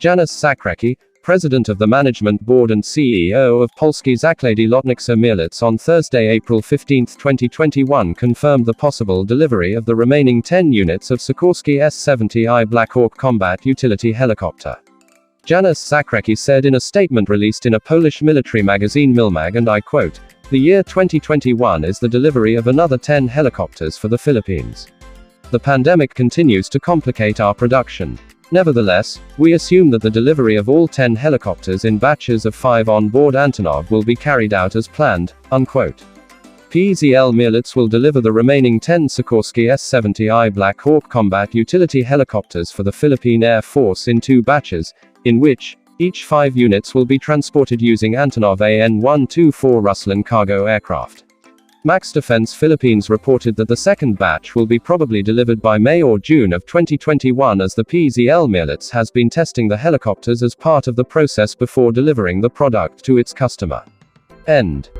Janusz Zakręcki, President of the Management Board and CEO of Polskie Zakłady Lotnicze Mielec on Thursday, April 15, 2021 confirmed the possible delivery of the remaining 10 units of Sikorsky S-70i Blackhawk combat utility helicopter. Janusz Zakręcki said in a statement released in a Polish military magazine Milmag, and I quote, "The year 2021 is the delivery of another 10 helicopters for the Philippines. The pandemic continues to complicate our production. Nevertheless, we assume that the delivery of all 10 helicopters in batches of 5 on-board Antonov will be carried out as planned," unquote. PZL Mielec will deliver the remaining 10 Sikorsky S-70i Blackhawk combat utility helicopters for the Philippine Air Force in 2 batches, in which, each 5 units will be transported using Antonov AN-124 Ruslan cargo aircraft. MaxDefense Philippines reported that the second batch will be probably delivered by May or June of 2021, as the PZL Mielec has been testing the helicopters as part of the process before delivering the product to its customer. End.